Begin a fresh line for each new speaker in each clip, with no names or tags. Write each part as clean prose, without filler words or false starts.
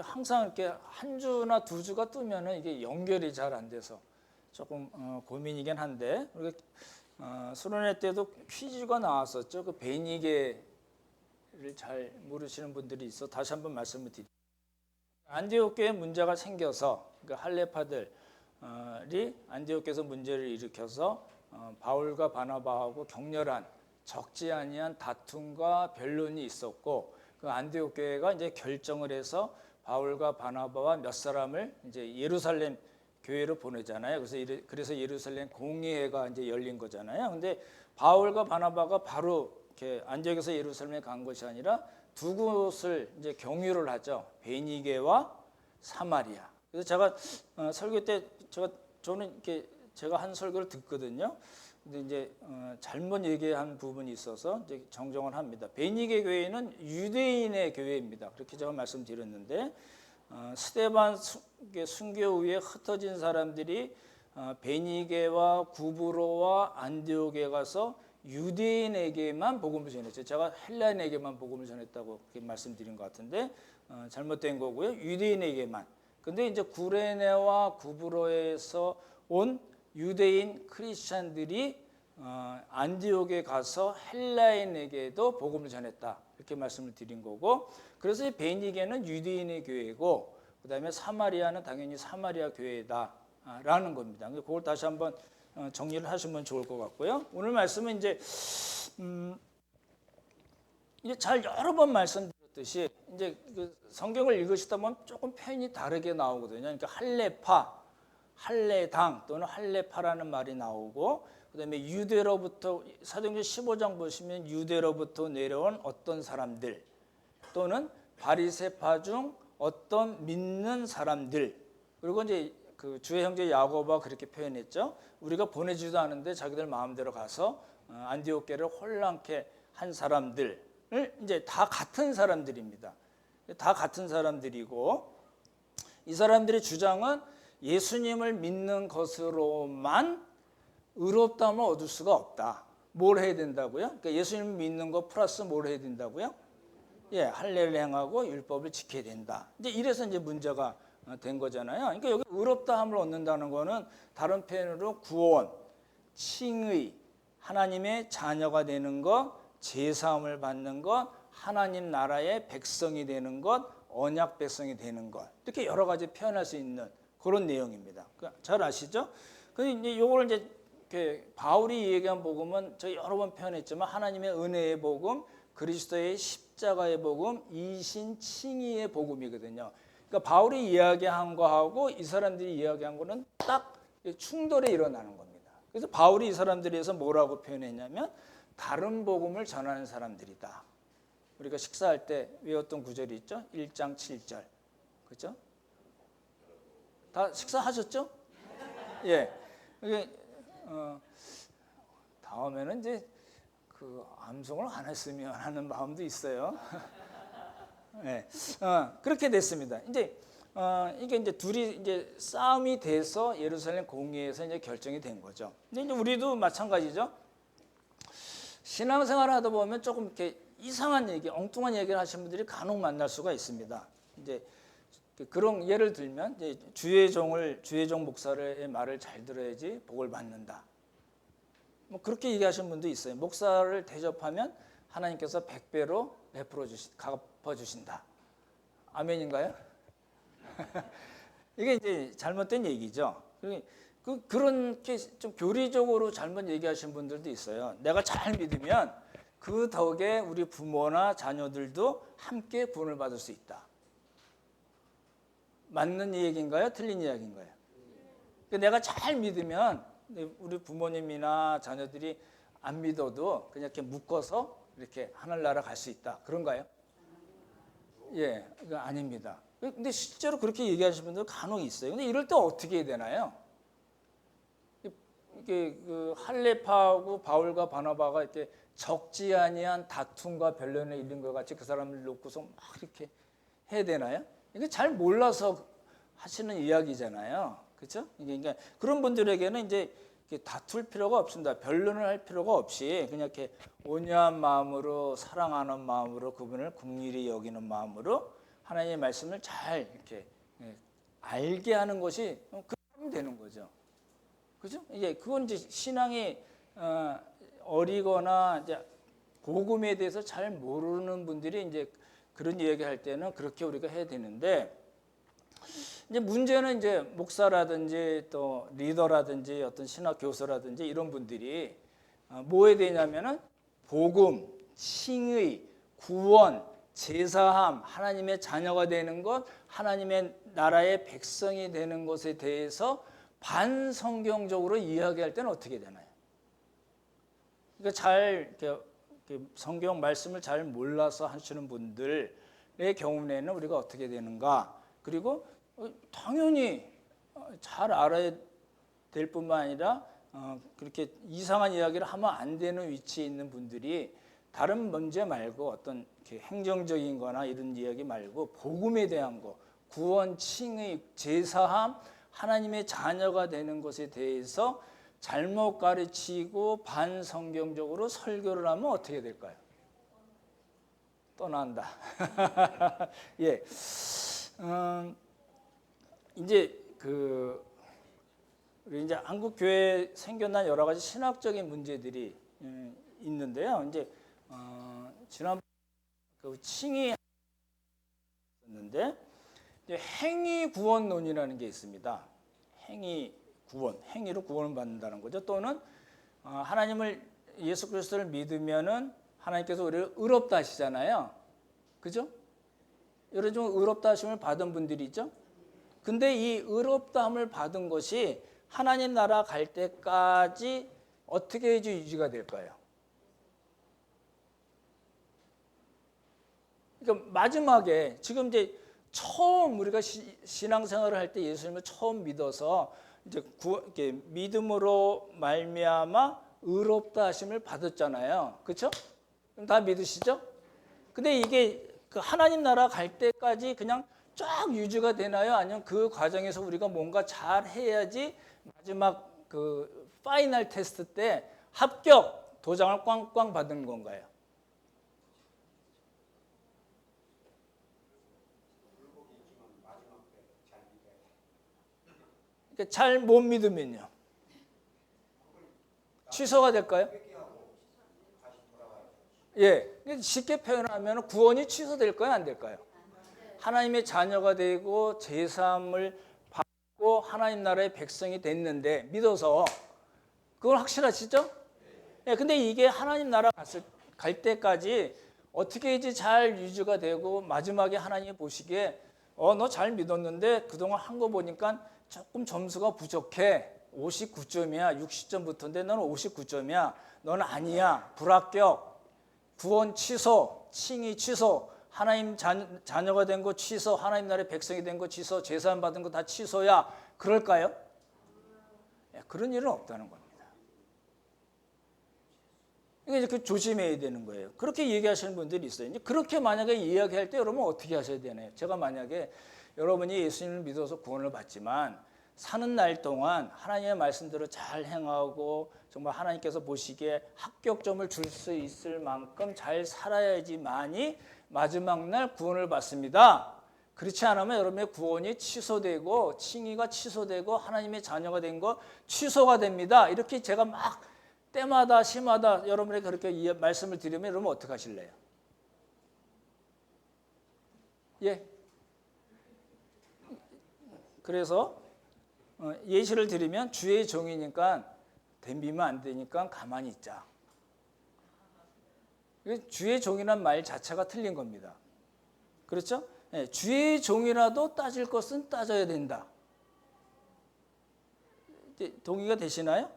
항상 이렇게 한 주나 두 주가 뜨면은 이게 연결이 잘 안 돼서 조금 고민이긴 한데, 우리가 수련회 때도 퀴즈가 나왔었죠. 그 베니게를 잘 모르시는 분들이 있어 다시 한번 말씀을 드릴게요. 안디옥 교회에 문제가 생겨서 그 할례파들이 안디옥에서 문제를 일으켜서 바울과 바나바하고 격렬한 적지 아니한 다툼과 변론이 있었고, 그 안디옥 교회가 이제 결정을 해서 바울과 바나바와 몇 사람을 이제 예루살렘 교회로 보내잖아요. 그래서 예루살렘 공의회가 이제 열린 거잖아요. 근데 바울과 바나바가 바로 이렇게 안디옥에서 예루살렘에 간 것이 아니라 두 곳을 이제 경유를 하죠. 베니게와 사마리아. 그래서 제가 설교 때 저는 이렇게 제가 한 설교를 듣거든요. 근데 이제 잘못 얘기한 부분이 있어서 이제 정정을 합니다. 베니게 교회는 유대인의 교회입니다. 그렇게 제가 말씀드렸는데, 스데반 순교 후에 흩어진 사람들이 베니게와 구브로와 안디옥에 가서 유대인에게만 복음을 전했죠. 제가 헬라인에게만 복음을 전했다고 그렇게 말씀드린 것 같은데 잘못된 거고요. 유대인에게만. 근데 이제 구레네와 구브로에서 온 유대인 크리스찬들이 안디옥에 가서 헬라인에게도 복음을 전했다, 이렇게 말씀을 드린 거고, 그래서 베니게는 유대인의 교회고, 그 다음에 사마리아는 당연히 사마리아 교회다라는 겁니다. 그걸 다시 한번 정리를 하시면 좋을 것 같고요. 오늘 말씀은 이제 잘 여러 번 말씀드렸듯이 이제 그 성경을 읽으시다 보면 조금 표현이 다르게 나오거든요. 그러니까 할례파, 할례당 또는 할례파라는 말이 나오고, 그다음에 유대로부터, 사도행전 15장 보시면 유대로부터 내려온 어떤 사람들 또는 바리새파 중 어떤 믿는 사람들, 그리고 이제 그 주의 형제 야고보가 그렇게 표현했죠. 우리가 보내지도 않은데 자기들 마음대로 가서 안디옥 교회를 혼란케 한 사람들을 이제 다 같은 사람들입니다. 다 같은 사람들이고, 이 사람들의 주장은 예수님을 믿는 것으로만 의롭다함을 얻을 수가 없다. 뭘 해야 된다고요? 그러니까 예수님을 믿는 것 플러스 뭘 해야 된다고요? 예, 할례를 행하고 율법을 지켜야 된다. 이제 이래서 이제 문제가 된 거잖아요. 그러니까 여기 의롭다함을 얻는다는 거는 다른 표현으로 구원, 칭의, 하나님의 자녀가 되는 것, 제사함을 받는 것, 하나님 나라의 백성이 되는 것, 언약 백성이 되는 것, 이렇게 여러 가지 표현할 수 있는 그런 내용입니다. 잘 아시죠? 근데 이제 요걸 이제 바울이 얘기한 복음은 저 여러 번 표현했지만 하나님의 은혜의 복음, 그리스도의 십자가의 복음, 이신 칭의의 복음이거든요. 그러니까 바울이 이야기한 거하고 이 사람들이 이야기한 거는 딱 충돌이 일어나는 겁니다. 그래서 바울이 이 사람들에서 뭐라고 표현했냐면 다른 복음을 전하는 사람들이다. 우리가 식사할 때 외웠던 구절이 있죠. 1장 7절. 그렇죠? 다 식사하셨죠? 예. 다음에는 이제 그 암송을 안 했으면 하는 마음도 있어요. 네. 그렇게 됐습니다. 이제 이게 이제 둘이 이제 싸움이 돼서 예루살렘 공의회에서 이제 결정이 된 거죠. 근데 이제 우리도 마찬가지죠. 신앙생활을 하다 보면 조금 이렇게 이상한 얘기, 엉뚱한 얘기를 하시는 분들이 간혹 만날 수가 있습니다. 이제 그런 예를 들면 이제 주의 종 목사의 말을 잘 들어야지 복을 받는다. 뭐 그렇게 얘기하시는 분도 있어요. 목사를 대접하면 하나님께서 100배로 갚아주신다. 아멘인가요? 이게 이제 잘못된 얘기죠. 그렇게 좀 교리적으로 잘못 얘기하시는 분들도 있어요. 내가 잘 믿으면 그 덕에 우리 부모나 자녀들도 함께 구원을 받을 수 있다. 맞는 얘기인가요? 틀린 이야기인가요? 내가 잘 믿으면 우리 부모님이나 자녀들이 안 믿어도 그냥 이렇게 묶어서 이렇게 하늘나라 갈 수 있다. 그런가요? 예, 그거 아닙니다. 근데 실제로 그렇게 얘기하시는 분들 간혹 있어요. 근데 이럴 때 어떻게 해야 되나요? 이게 그 할례파하고 바울과 바나바가 이렇게 적지 아니한 다툼과 변론에 이른 것 같이 그 사람을 놓고서 막 이렇게 해야 되나요? 이게 잘 몰라서 하시는 이야기잖아요. 그렇죠? 그러니까 그런 분들에게는 이제 다툴 필요가 없습니다. 변론을 할 필요가 없이 그냥 이렇게 온유한 마음으로, 사랑하는 마음으로, 그분을 긍휼히 여기는 마음으로 하나님의 말씀을 잘 이렇게 알게 하는 것이 그러면 되는 거죠. 그죠? 이제 그건 이제 신앙이 어리거나 이제 복음에 대해서 잘 모르는 분들이 이제 그런 이야기할 때는 그렇게 우리가 해야 되는데, 이제 문제는 이제 목사라든지 또 리더라든지 어떤 신학 교수라든지 이런 분들이 뭐에 되냐면은 복음, 칭의, 구원, 제사함, 하나님의 자녀가 되는 것, 하나님의 나라의 백성이 되는 것에 대해서 반성경적으로 이야기할 때는 어떻게 되나요? 그러니까 잘 이렇게 성경 말씀을 잘 몰라서 하시는 분들의 경우에는 우리가 어떻게 되는가? 그리고 당연히 잘 알아야 될 뿐만 아니라 그렇게 이상한 이야기를 하면 안 되는 위치에 있는 분들이 다른 문제 말고 어떤 행정적인 거나 이런 이야기 말고 복음에 대한 거, 구원, 칭의, 제사함, 하나님의 자녀가 되는 것에 대해서 잘못 가르치고 반성경적으로 설교를 하면 어떻게 될까요? 떠난다. 예. 이제 우리 이제 한국 교회에 생겨난 여러 가지 신학적인 문제들이 있는데요. 이제 지난 그 칭의 있었는데 행위 구원론이라는 게 있습니다. 행위 구원, 행위로 구원을 받는다는 거죠. 또는 하나님을 예수 그리스도를 믿으면은 하나님께서 우리를 의롭다 하시잖아요. 그죠? 여러 종 의롭다 하심을 받은 분들이 있죠. 근데 이 의롭다함을 받은 것이 하나님 나라 갈 때까지 어떻게 유지가 될까요? 그러니까 마지막에 지금 이제 처음 우리가 신앙생활을 할 때 예수님을 처음 믿어서 이제 이렇게 믿음으로 말미암아 의롭다 하심을 받았잖아요. 그렇죠? 그럼 다 믿으시죠? 근데 이게 그 하나님 나라 갈 때까지 그냥 쫙 유지가 되나요? 아니면 그 과정에서 우리가 뭔가 잘 해야지 마지막 그 파이널 테스트 때 합격 도장을 꽝꽝 받은 건가요? 그러니까 잘 못 믿으면요. 취소가 될까요? 예. 쉽게 표현하면 구원이 취소될까요? 안 될까요? 하나님의 자녀가 되고 제사함을 받고 하나님 나라의 백성이 됐는데 믿어서 그건 확실하시죠? 예. 근데 이게 하나님 나라 갈 때까지 어떻게 이제 잘 유지가 되고 마지막에 하나님이 보시기에 너 잘 믿었는데 그동안 한 거 보니까 조금 점수가 부족해. 59점이야. 60점 붙었는데 너는 59점이야. 너는 아니야. 불합격. 구원 취소. 칭의 취소. 하나님 자녀가 된 거 취소. 하나님 나라의 백성이 된 거 취소. 제사함 받은 거 다 취소야. 그럴까요? 그런 일은 없다는 겁니다. 이게 그 조심해야 되는 거예요. 그렇게 얘기하시는 분들이 있어요. 이제 그렇게 만약에 이야기할 때 여러분 어떻게 하셔야 되나요? 제가 만약에 여러분이 예수님을 믿어서 구원을 받지만 사는 날 동안 하나님의 말씀대로 잘 행하고 정말 하나님께서 보시기에 합격점을 줄 수 있을 만큼 잘 살아야지만이 마지막 날 구원을 받습니다. 그렇지 않으면 여러분의 구원이 취소되고 칭의가 취소되고 하나님의 자녀가 된 거 취소가 됩니다. 이렇게 제가 막 때마다 시마다 여러분에게 그렇게 말씀을 드리면 여러분 어떻게 하실래요? 예. 그래서 예시를 드리면 주의 종이니까 덤비면 안 되니까 가만히 있자. 주의 종이란 말 자체가 틀린 겁니다. 그렇죠? 네, 주의 종이라도 따질 것은 따져야 된다. 동의가 되시나요?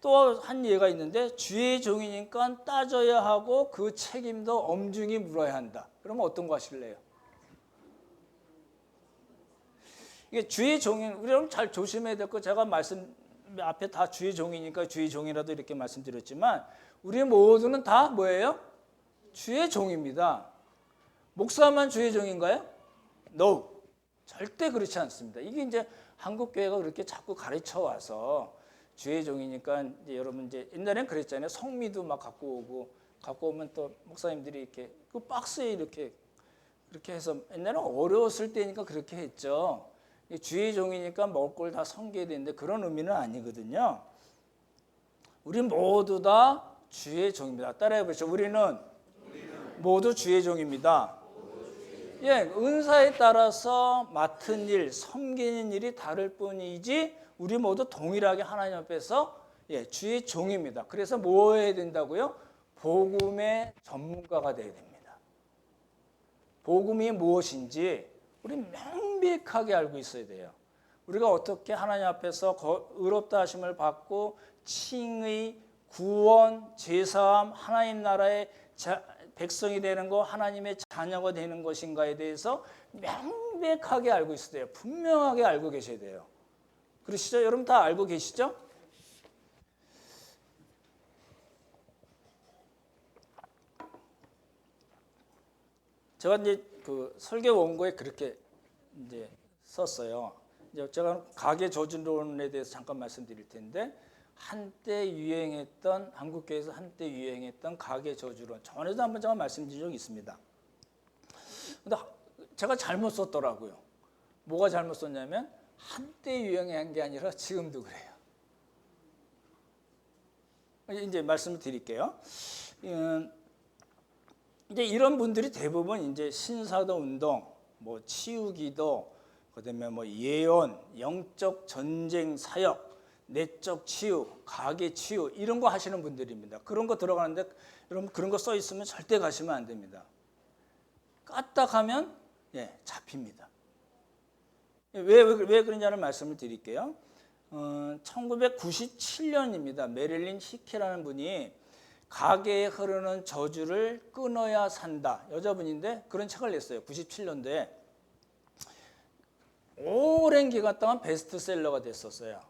또 한 예가 있는데 주의 종이니까 따져야 하고 그 책임도 엄중히 물어야 한다. 그러면 어떤 거 하실래요? 이게 주의 종이 우리는 잘 조심해야 될 거 제가 말씀 앞에 다 주의 종이니까 주의 종이라도 이렇게 말씀드렸지만 우리 모두는 다 뭐예요? 주의 종입니다. 목사만 주의 종인가요? No. 절대 그렇지 않습니다. 이게 이제 한국 교회가 그렇게 자꾸 가르쳐 와서 주의 종이니까 이제 여러분 이제 옛날엔 그랬잖아요. 성미도 막 갖고 오면 또 목사님들이 이렇게 그 박스에 이렇게 그렇게 해서 옛날에 어려웠을 때니까 그렇게 했죠. 주의 종이니까 먹을 걸 다 섬겨야 되는데 그런 의미는 아니거든요. 우리 모두 다 주의 종입니다. 따라해 보시죠. 우리는 모두 주의 종입니다. 예, 은사에 따라서 맡은 일, 섬기는 일이 다를 뿐이지 우리 모두 동일하게 하나님 앞에서 주의 종입니다. 그래서 뭐 해야 된다고요? 복음의 전문가가 되어야 됩니다. 복음이 무엇인지 우리 명백하게 알고 있어야 돼요. 우리가 어떻게 하나님 앞에서 의롭다 하심을 받고 칭의, 구원, 제사함, 하나님 나라의 백성이 되는 거, 하나님의 자녀가 되는 것인가에 대해서 명백하게 알고 있어야 돼요. 분명하게 알고 계셔야 돼요. 그러시죠? 여러분 다 알고 계시죠? 제가 이제 그 설교 원고에 그렇게 이제 썼어요. 이제 제가 가계 저주론에 대해서 잠깐 말씀드릴 텐데, 한때 유행했던 한국교회에서 한때 유행했던 가계 저주론, 전에도 한번 제가 말씀드린 적이 있습니다. 근데 제가 잘못 썼더라고요. 뭐가 잘못 썼냐면 한때 유행한 게 아니라 지금도 그래요. 이제 말씀을 드릴게요. 이제 이런 분들이 대부분 이제 신사도 운동, 뭐 치유기도, 그다음에 뭐 예언, 영적 전쟁 사역, 내적 치유, 가계 치유 이런 거 하시는 분들입니다. 그런 거 들어가는데 여러분 그런 거 써 있으면 절대 가시면 안 됩니다. 까딱하면 잡힙니다. 왜 그런지를 말씀을 드릴게요. 1997년입니다. 메릴린 히케라는 분이 가계에 흐르는 저주를 끊어야 산다. 여자분인데 그런 책을 냈어요. 97년도에. 오랜 기간 동안 베스트셀러가 됐었어요.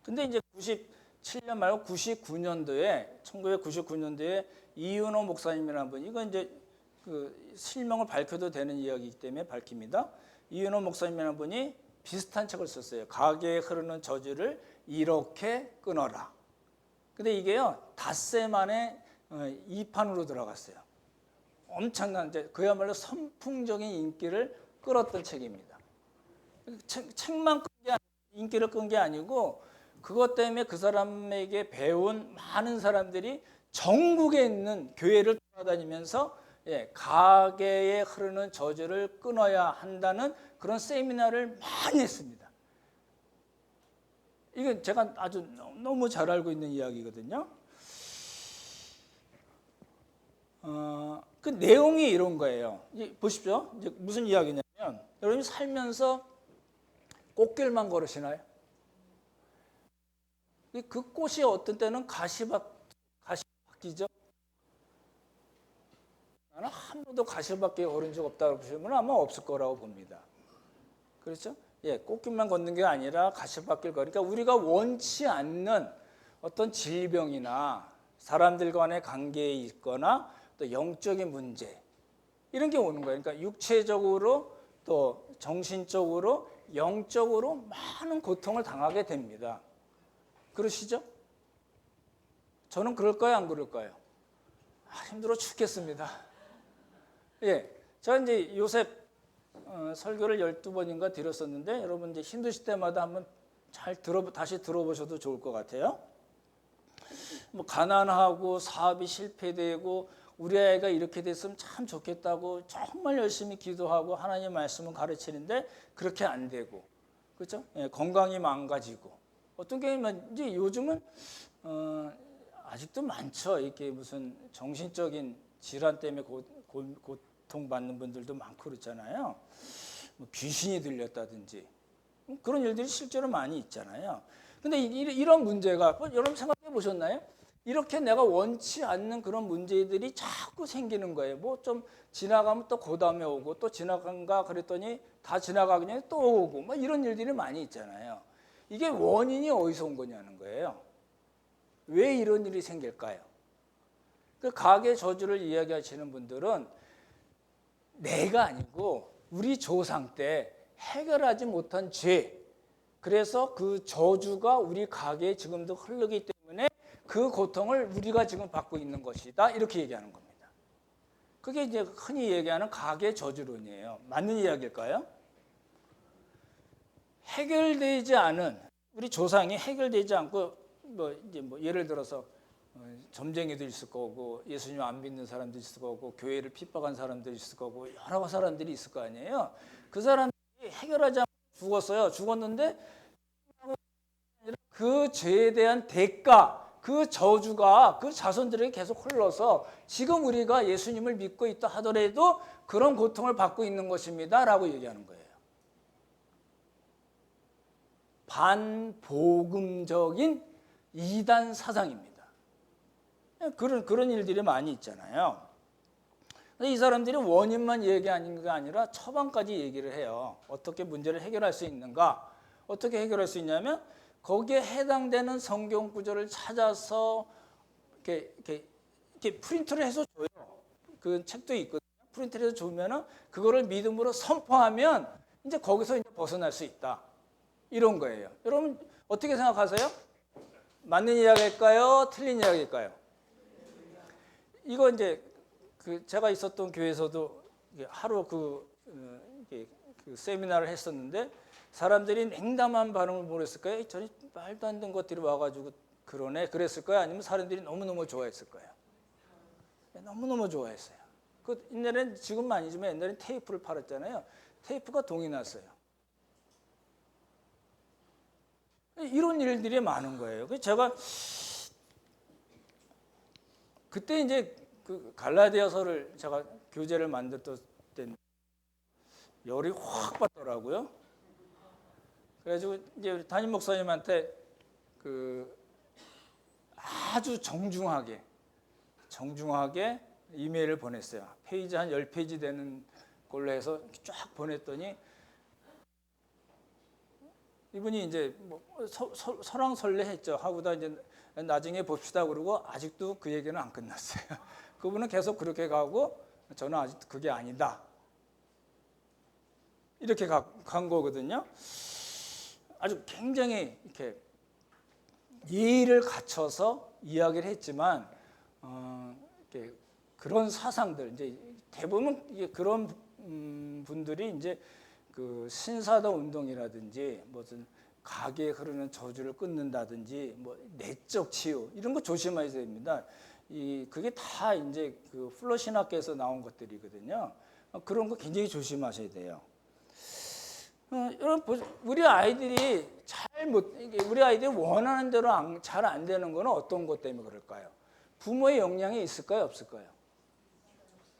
근데 이제 97년 말고 99년도에 1999년도에 이윤호 목사님이라는 분, 이건 이제 그 실명을 밝혀도 되는 이야기이기 때문에 밝힙니다. 이윤호 목사님이라는 분이 비슷한 책을 썼어요. 가계에 흐르는 저주를 이렇게 끊어라. 근데 이게요 닷새 만에 2판으로 들어갔어요. 엄청난 그야말로 선풍적인 인기를 끌었던 책입니다. 책만 인기를 끈 게 아니고 그것 때문에 그 사람에게 배운 많은 사람들이 전국에 있는 교회를 돌아다니면서 가계에 흐르는 저주를 끊어야 한다는 그런 세미나를 많이 했습니다. 이건 제가 아주 너무 잘 알고 있는 이야기거든요. 그 내용이 이런 거예요. 보십시오. 이제 무슨 이야기냐면 여러분이 살면서 꽃길만 걸으시나요? 그 꽃이 어떤 때는 가시 바뀌죠. 나는 한 번도 가시밭길에 걸은 적 없다고 보시면 아마 없을 거라고 봅니다. 그렇죠? 꽃길만 걷는 게 아니라 가시밭길 걸으니까 우리가 원치 않는 어떤 질병이나 사람들 간의 관계에 있거나 또 영적인 문제 이런 게 오는 거예요. 그러니까 육체적으로 또 정신적으로 영적으로 많은 고통을 당하게 됩니다. 그러시죠? 저는 그럴까요? 안 그럴까요? 힘들어 죽겠습니다. 제가 이제 요새 설교를 12번인가 드렸었는데 여러분 이제 힘드실 때마다 한번 다시 들어보셔도 좋을 것 같아요. 뭐 가난하고 사업이 실패되고 우리 아이가 이렇게 됐으면 참 좋겠다고 정말 열심히 기도하고 하나님 말씀을 가르치는데 그렇게 안 되고, 그렇죠? 건강이 망가지고 어떤 경우는 이제 요즘은 아직도 많죠. 이렇게 무슨 정신적인 질환 때문에 고통받는 분들도 많고 그렇잖아요. 뭐 귀신이 들렸다든지 그런 일들이 실제로 많이 있잖아요. 근데 이런 문제가 여러분 생각해 보셨나요? 이렇게 내가 원치 않는 그런 문제들이 자꾸 생기는 거예요. 뭐 좀 지나가면 또 그 다음에 오고 또 지나간가 그랬더니 다 지나가기 전에 또 오고 뭐 이런 일들이 많이 있잖아요. 이게 원인이 어디서 온 거냐는 거예요. 왜 이런 일이 생길까요? 그 가계 저주를 이야기하시는 분들은 내가 아니고 우리 조상 때 해결하지 못한 죄, 그래서 그 저주가 우리 가계에 지금도 흐르기 때문에 그 고통을 우리가 지금 받고 있는 것이다 이렇게 얘기하는 겁니다. 그게 이제 흔히 얘기하는 가계 저주론이에요. 맞는 이야기일까요? 해결되지 않은 우리 조상이 해결되지 않고 뭐 예를 들어서 점쟁이도 있을 거고 예수님 안 믿는 사람도 있을 거고 교회를 핍박한 사람도 있을 거고 여러 사람들이 있을 거 아니에요. 그 사람들이 해결하지 않고 죽었어요. 죽었는데 그 죄에 대한 대가, 그 저주가 그 자손들에게 계속 흘러서 지금 우리가 예수님을 믿고 있다 하더라도 그런 고통을 받고 있는 것입니다 라고 얘기하는 거예요. 반복음적인 이단 사상입니다. 그런 일들이 많이 있잖아요. 이 사람들이 원인만 얘기하는 게 아니라 처방까지 얘기를 해요. 어떻게 문제를 해결할 수 있는가? 어떻게 해결할 수 있냐면 거기에 해당되는 성경 구절을 찾아서 이렇게 프린트를 해서 줘요. 그 책도 있거든요. 프린트를 해서 주면은 그거를 믿음으로 선포하면 이제 거기서 이제 벗어날 수 있다. 이런 거예요. 여러분 어떻게 생각하세요? 맞는 이야기일까요? 틀린 이야기일까요? 이거 이제 제가 있었던 교회에서도 하루 그 세미나를 했었는데 사람들이 냉담한 반응을 보냈을까요? 저는 말도 안 되는 것들이 와가지고 그러네 그랬을 거예요? 아니면 사람들이 너무너무 좋아했을 거예요? 너무너무 좋아했어요. 그 옛날엔 지금은 아니지만 옛날엔 테이프를 팔았잖아요. 테이프가 동이 났어요. 이런 일들이 많은 거예요. 제가 그때 이제 그 갈라디아서를 제가 교재를 만들었을 때 열이 확 받더라고요. 그래가지고 이제 담임 목사님한테 그 아주 정중하게 이메일을 보냈어요. 페이지 한 10페이지 되는 걸로 해서 쫙 보냈더니 이분이 이제 뭐 설왕설래했죠. 하고다 이제 나중에 봅시다 그러고 아직도 그 얘기는 안 끝났어요. 그분은 계속 그렇게 가고 저는 아직 그게 아니다. 이렇게 간 거거든요. 아주 굉장히 이렇게 예의를 갖춰서 이야기를 했지만 이렇게 그런 사상들 이제 대부분 이게 그런 분들이 이제 그 신사도 운동이라든지 무슨 가게에 흐르는 저주를 끊는다든지 뭐 내적 치유 이런 거 조심하셔야 됩니다. 그게 다 이제 그 플러 신학계에서 나온 것들이거든요. 그런 거 굉장히 조심하셔야 돼요. 여러분 우리 아이들이 우리 아이들이 원하는 대로 잘 안 되는 거는 어떤 것 때문에 그럴까요? 부모의 영향이 있을까요, 없을까요?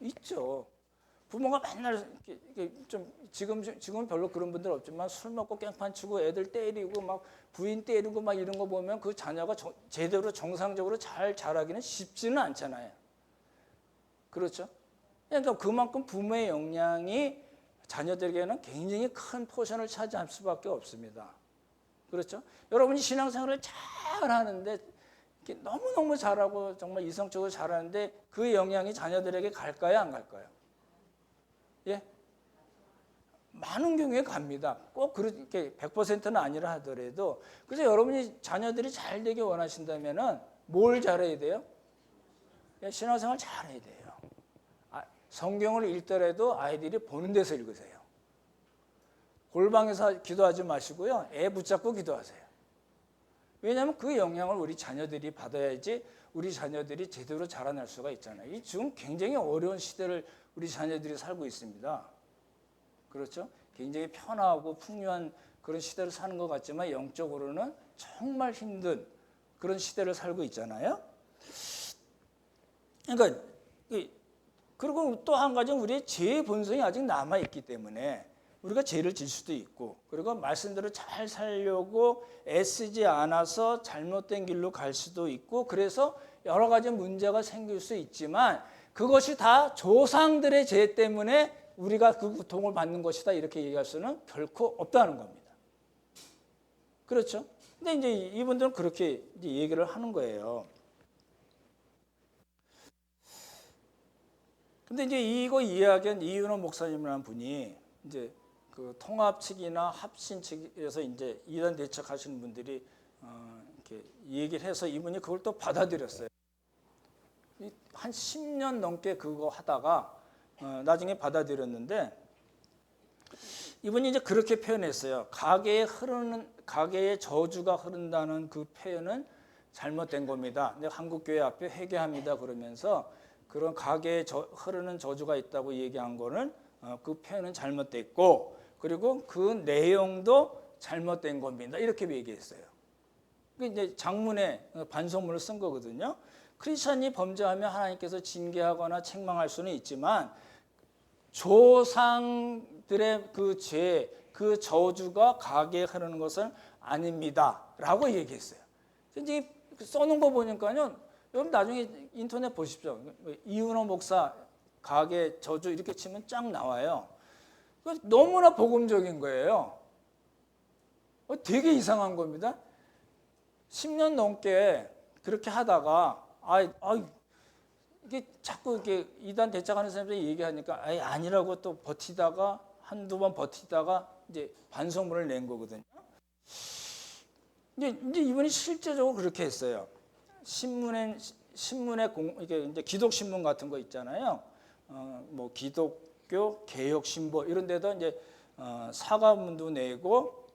있죠. 부모가 맨날 좀 지금은 별로 그런 분들 없지만 술 먹고 깽판 치고 애들 때리고 막 부인 때리고 막 이런 거 보면 그 자녀가 제대로 정상적으로 잘 자라기는 쉽지는 않잖아요. 그렇죠? 그러니까 그만큼 부모의 영향이 자녀들에게는 굉장히 큰 포션을 차지할 수밖에 없습니다. 그렇죠? 여러분이 신앙생활을 잘 하는데 너무너무 잘하고 정말 이성적으로 잘하는데 그 영향이 자녀들에게 갈까요, 안 갈까요? 예? 많은 경우에 갑니다. 꼭 그렇게 100%는 아니라 하더라도 그래서 여러분이 자녀들이 잘 되길 원하신다면은 뭘 잘해야 돼요? 신앙생활 잘해야 돼요. 성경을 읽더라도 아이들이 보는 데서 읽으세요. 골방에서 기도하지 마시고요. 애 붙잡고 기도하세요. 왜냐하면 그 영향을 우리 자녀들이 받아야지 우리 자녀들이 제대로 자라날 수가 있잖아요. 지금 굉장히 어려운 시대를 우리 자녀들이 살고 있습니다. 그렇죠? 굉장히 편하고 풍요한 그런 시대를 사는 것 같지만 영적으로는 정말 힘든 그런 시대를 살고 있잖아요. 그러니까 그리고 또 한 가지는 우리의 죄의 본성이 아직 남아있기 때문에 우리가 죄를 질 수도 있고 그리고 말씀대로 잘 살려고 애쓰지 않아서 잘못된 길로 갈 수도 있고 그래서 여러 가지 문제가 생길 수 있지만 그것이 다 조상들의 죄 때문에 우리가 그 고통을 받는 것이다 이렇게 얘기할 수는 결코 없다는 겁니다. 그렇죠? 근데 이제 이분들은 그렇게 이제 얘기를 하는 거예요. 근데 이제 이거 이야기한 이윤호 목사님이라는 분이 이제 그 통합 측이나 합신 측에서 이제 이단 대척하시는 분들이 이렇게 얘기를 해서 이분이 그걸 또 받아들였어요. 한 10년 넘게 그거 하다가 나중에 받아들였는데 이분이 이제 그렇게 표현했어요. 가게에 저주가 흐른다는 그 표현은 잘못된 겁니다. 근데 한국교회 앞에 회개합니다 그러면서 그런 가게에 흐르는 저주가 있다고 얘기한 거는 그 표현은 잘못됐고 그리고 그 내용도 잘못된 겁니다. 이렇게 얘기했어요. 이제 장문에 반성문을 쓴 거거든요. 크리스천이 범죄하면 하나님께서 징계하거나 책망할 수는 있지만 조상들의 그 죄, 그 저주가 가게에 흐르는 것은 아닙니다라고 얘기했어요. 이제 써놓은 거 보니까요, 여러분 나중에 인터넷 보십시오. 이은호 목사 가게 저주 이렇게 치면 쫙 나와요. 너무나 복음적인 거예요. 되게 이상한 겁니다. 10년 넘게 그렇게 하다가 이게 자꾸 이렇게 이단 대적하는 사람들이 얘기하니까 아니라고 또 버티다가 한두 번 버티다가 이제 반성문을 낸 거거든요. 이제 이분이 실제적으로 그렇게 했어요. 신문에 이게 이제 기독 신문 같은 거 있잖아요. 뭐 기독교 개혁 신보 이런 데다 이제 사과문도 내고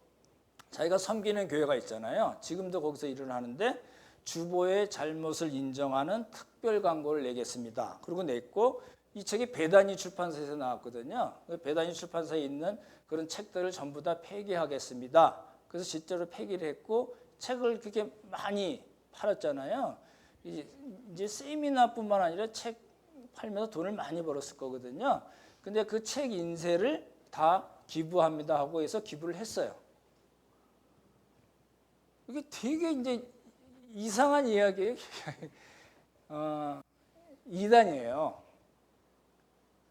자기가 섬기는 교회가 있잖아요. 지금도 거기서 일을 하는데 주보의 잘못을 인정하는 특별 광고를 내겠습니다. 그리고 냈고 이 책이 배단위 출판사에서 나왔거든요. 배단위 출판사에 있는 그런 책들을 전부 다 폐기하겠습니다. 그래서 실제로 폐기를 했고 책을 그렇게 많이 팔았잖아요. 이제 세미나뿐만 아니라 책 팔면서 돈을 많이 벌었을 거거든요. 근데 그 책 인쇄를 다 기부합니다 하고 해서 기부를 했어요. 이게 되게 이제 이상한 이야기예요. 이단이에요.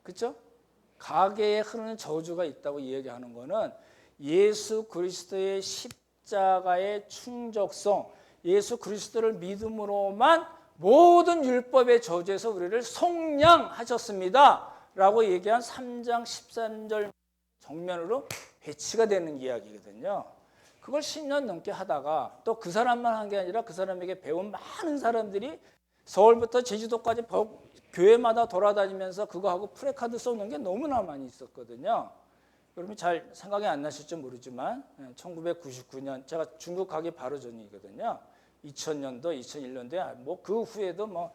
그렇죠? 가게에 흐르는 저주가 있다고 이야기하는 거는 예수 그리스도의 십자가의 충족성, 예수 그리스도를 믿음으로만 모든 율법의 저주에서 우리를 속량하셨습니다 라고 얘기한 3장 13절 정면으로 배치가 되는 이야기거든요. 그걸 10년 넘게 하다가 또 그 사람만 한 게 아니라 그 사람에게 배운 많은 사람들이 서울부터 제주도까지 교회마다 돌아다니면서 그거 하고 프레카드 써놓은 게 너무나 많이 있었거든요. 여러분이 잘 생각이 안 나실지 모르지만 1999년 제가 중국 가기 바로 전이거든요. 2000년도, 2001년도에 뭐 그 후에도 뭐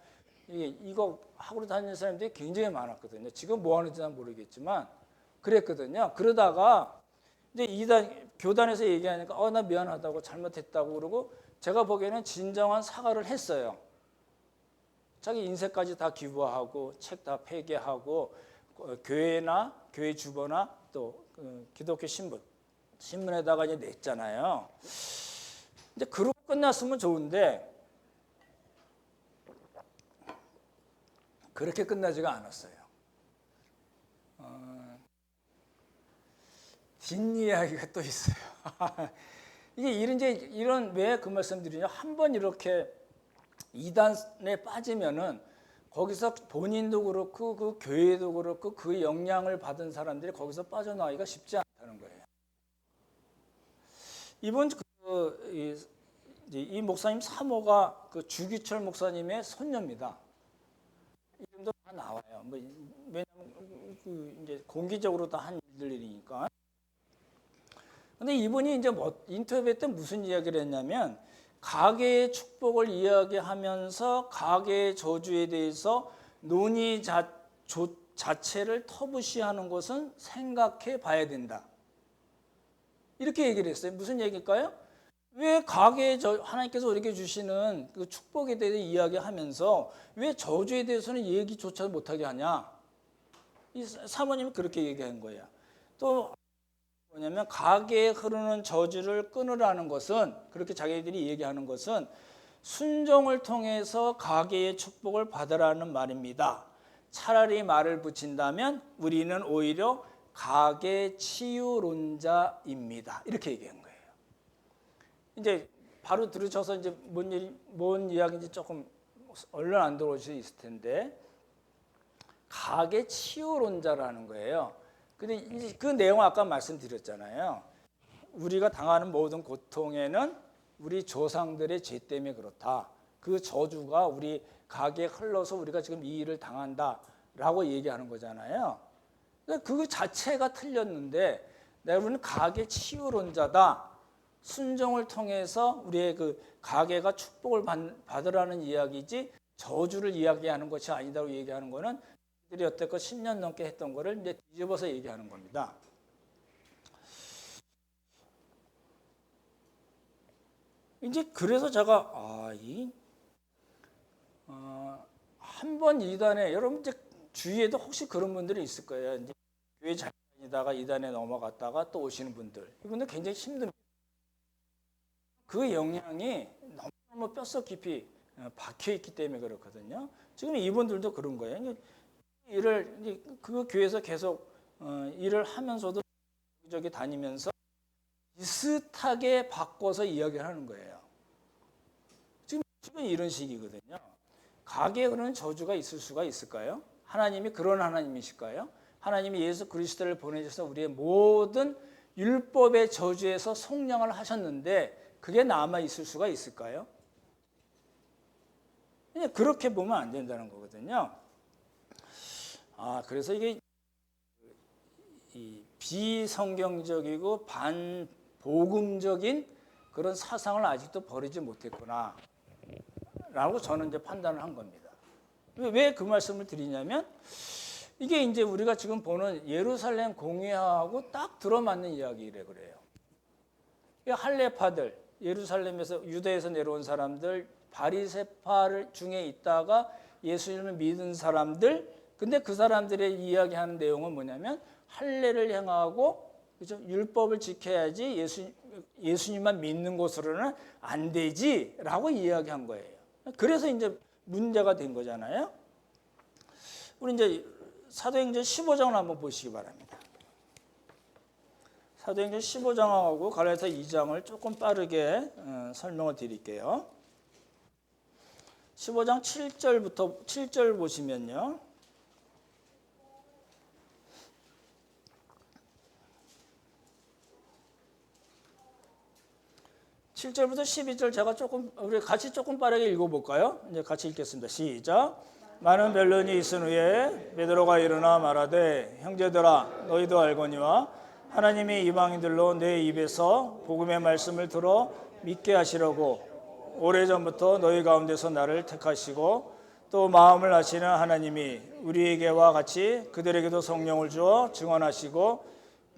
이거 하고 다니는 사람들이 굉장히 많았거든요. 지금 뭐 하는지는 모르겠지만 그랬거든요. 그러다가 이제 교단에서 얘기하니까 나 미안하다고 잘못했다고 그러고 제가 보기에는 진정한 사과를 했어요. 자기 인쇄까지 다 기부하고 책 다 폐기하고 교회나 교회 주보나 또 기독교 신문에다가 이제 냈잖아요. 이제 그러고 끝났으면 좋은데 그렇게 끝나지가 않았어요. 뒷이야기가 또 있어요. 이게 이런 왜 그 말씀드리냐? 한번 이렇게 이단에 빠지면은 거기서 본인도 그렇고 그 교회도 그렇고 그 영향을 받은 사람들이 거기서 빠져나오기가 쉽지 않다는 거예요. 이번 이 목사님 사모가 그 주기철 목사님의 손녀입니다. 이름도 다 나와요. 왜냐면 이제 공개적으로 다 한 일들이니까. 근데 이분이 이제 인터뷰 때 무슨 이야기를 했냐면 가계의 축복을 이야기하면서 가계의 저주에 대해서 논의 자체를 터부시하는 것은 생각해 봐야 된다. 이렇게 얘기를 했어요. 무슨 얘기일까요? 왜 하나님께서 우리에게 주시는 그 축복에 대해 이야기하면서 왜 저주에 대해서는 얘기조차 못하게 하냐? 이 사모님이 그렇게 얘기한 거예요. 또 뭐냐면 가게에 흐르는 저주를 끊으라는 것은 그렇게 자기들이 얘기하는 것은 순종을 통해서 가게의 축복을 받으라는 말입니다. 차라리 말을 붙인다면 우리는 오히려 가계 치유론자입니다. 이렇게 얘기한 거예요. 이제 바로 들으셔서 이제 뭔 이야기인지 조금 얼른 안 들어올 수 있을 텐데 가계 치유론자라는 거예요. 근데 이제 그 내용 아까 말씀드렸잖아요. 우리가 당하는 모든 고통에는 우리 조상들의 죄 때문에 그렇다. 그 저주가 우리 가게에 흘러서 우리가 지금 이 일을 당한다. 라고 얘기하는 거잖아요. 그러니까 그 자체가 틀렸는데 우리는 가계 치유론자다. 순종을 통해서 우리의 그 가계가 축복을 받으라는 이야기지 저주를 이야기하는 것이 아니다고 얘기하는 거는 들이 여태껏 10년 넘게 했던 거를 이제 뒤집어서 얘기하는 겁니다. 이제 그래서 제가 한 번 이단에 여러분 이제 주위에도 혹시 그런 분들이 있을 거예요. 이제 교회 잘 다니다가 이단에 넘어갔다가 또 오시는 분들, 이분들 굉장히 힘듭니다. 그 영향이 너무 뼛속 깊이 박혀 있기 때문에 그렇거든요. 지금 이분들도 그런 거예요. 그 교회에서 계속 일을 하면서도 여기저기 다니면서 비슷하게 바꿔서 이야기를 하는 거예요. 지금 이런 식이거든요. 가계에 그런 저주가 있을 수가 있을까요? 하나님이 그런 하나님이실까요? 하나님이 예수 그리스도를 보내셔서 우리의 모든 율법의 저주에서 속량을 하셨는데 그게 남아 있을 수가 있을까요? 그냥 그렇게 보면 안 된다는 거거든요. 그래서 이게 이 비성경적이고 반복음적인 그런 사상을 아직도 버리지 못했구나 라고 저는 이제 판단을 한 겁니다. 왜 그 말씀을 드리냐면 이게 이제 우리가 지금 보는 예루살렘 공회하고 딱 들어맞는 이야기래 그래요. 할례파들, 예루살렘에서 유대에서 내려온 사람들, 바리새파 중에 있다가 예수님을 믿은 사람들, 근데 그 사람들의 이야기하는 내용은 뭐냐면 할례를 행하고 그죠? 율법을 지켜야지 예수님만 믿는 것으로는 안 되지라고 이야기한 거예요. 그래서 이제 문제가 된 거잖아요. 우리 이제 사도행전 15장을 한번 보시기 바랍니다. 사도행전 15장하고 갈라디아서 2장을 조금 빠르게 설명을 드릴게요. 15장 7절 보시면요. 7절부터 12절 제가 우리 같이 조금 빠르게 읽어볼까요? 이제 같이 읽겠습니다. 시작. 많은 변론이 있은 후에 베드로가 일어나 말하되 형제들아 너희도 알거니와 하나님이 이방인들로 내 입에서 복음의 말씀을 들어 믿게 하시려고 오래전부터 너희 가운데서 나를 택하시고 또 마음을 아시는 하나님이 우리에게와 같이 그들에게도 성령을 주어 증언하시고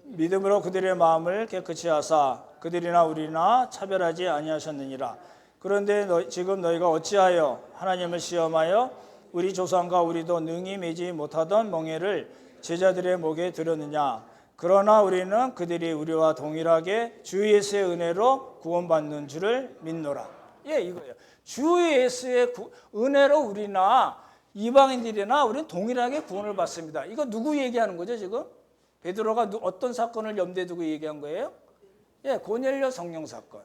믿음으로 그들의 마음을 깨끗이 하사 그들이나 우리나 차별하지 아니하셨느니라. 그런데 지금 너희가 어찌하여 하나님을 시험하여 우리 조상과 우리도 능히 매지 못하던 멍에를 제자들의 목에 들었느냐. 그러나 우리는 그들이 우리와 동일하게 주 예수의 은혜로 구원받는 줄을 믿노라. 이거예요. 주 예수의 은혜로 우리나 이방인들이나 우리는 동일하게 구원을 받습니다. 이거 누구 얘기하는 거죠 지금? 베드로가 어떤 사건을 염두에 두고 얘기한 거예요? 고넬료 성령 사건.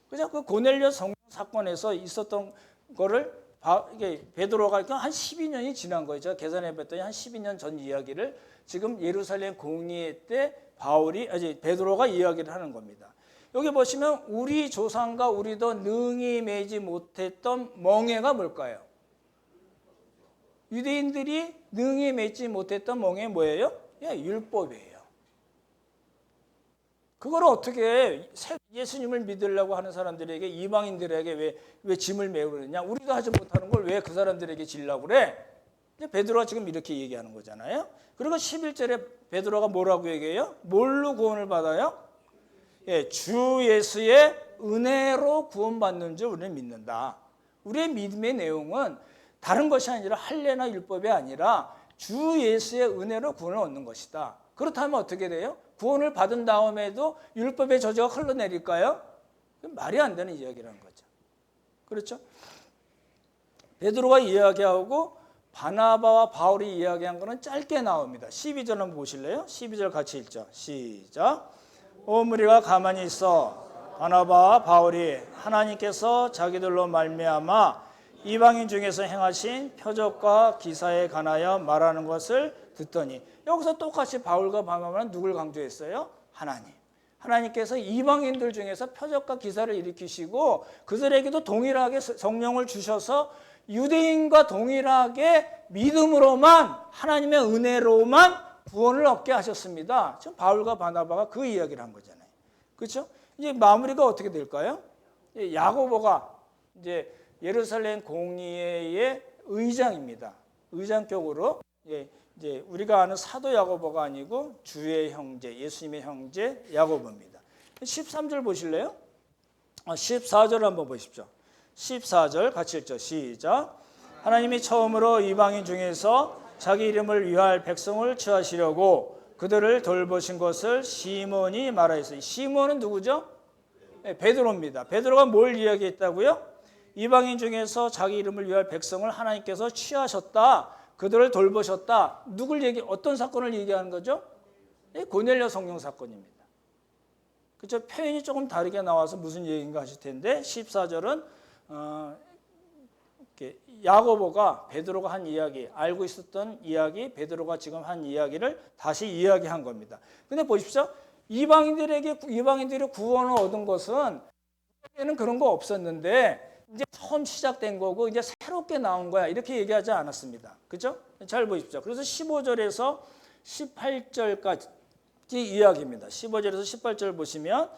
그죠? 그 고넬료 성령 사건에서 있었던 거를 이게 베드로가 한 12년이 지난 거예요. 제가 계산해 봤더니 한 12년 전 이야기를 지금 예루살렘 공의 때 베드로가 이야기를 하는 겁니다. 여기 보시면 우리 조상과 우리도 능히 매지 못했던 멍에가 뭘까요? 유대인들이 능히 맺지 못했던 멍에 뭐예요? 율법이에요. 그걸 어떻게 예수님을 믿으려고 하는 사람들에게 이방인들에게 왜 짐을 메우느냐? 우리도 하지 못하는 걸 왜 그 사람들에게 지려고 그래? 베드로가 지금 이렇게 얘기하는 거잖아요. 그리고 11절에 베드로가 뭐라고 얘기해요? 뭘로 구원을 받아요? 주 예수의 은혜로 구원받는 줄 우리는 믿는다. 우리의 믿음의 내용은 다른 것이 아니라 할례나 율법이 아니라 주 예수의 은혜로 구원을 얻는 것이다. 그렇다면 어떻게 돼요? 구원을 받은 다음에도 율법의 저주가 흘러내릴까요? 말이 안 되는 이야기라는 거죠. 그렇죠? 베드로가 이야기하고 바나바와 바울이 이야기한 거는 짧게 나옵니다. 12절 한번 보실래요? 12절 같이 읽죠. 시작. 온 무리가 가만히 있어 바나바와 바울이 하나님께서 자기들로 말미암아 이방인 중에서 행하신 표적과 기사에 관하여 말하는 것을 듣더니, 여기서 똑같이 바울과 바나바는 누굴 강조했어요? 하나님. 하나님께서 이방인들 중에서 표적과 기사를 일으키시고 그들에게도 동일하게 성령을 주셔서 유대인과 동일하게 믿음으로만 하나님의 은혜로만 구원을 얻게 하셨습니다. 지금 바울과 바나바가 그 이야기를 한 거잖아요. 그렇죠? 이제 마무리가 어떻게 될까요? 야고보가 이제 예루살렘 공의회의 의장입니다. 의장격으로 이제 우리가 아는 사도 야고보가 아니고 주의 형제, 예수님의 형제 야고보입니다. 13절 보실래요? 14절 한번 보십시오. 14절 같이 읽죠. 시작. 하나님이 처음으로 이방인 중에서 자기 이름을 위할 백성을 취하시려고 그들을 돌보신 것을 시몬이 말하였어요. 시몬은 누구죠? 베드로입니다. 베드로가 뭘 이야기했다고요? 이방인 중에서 자기 이름을 위할 백성을 하나님께서 취하셨다. 그들을 돌보셨다. 어떤 사건을 얘기하는 거죠? 고넬료 성령 사건입니다. 그렇죠? 표현이 조금 다르게 나와서 무슨 얘기인가 하실 텐데 14절은 야고보가 베드로가 한 이야기, 알고 있었던 이야기, 베드로가 지금 한 이야기를 다시 이야기한 겁니다. 근데 보십시오. 이방인들이 구원을 얻은 것은 에는 그런 거 없었는데 이제 처음 시작된 거고 이제 새롭게 나온 거야. 이렇게 얘기하지 않았습니다. 그렇죠? 잘 보십시오. 그래서 15절에서 18절까지 이야기입니다. 15절에서 18절 보시면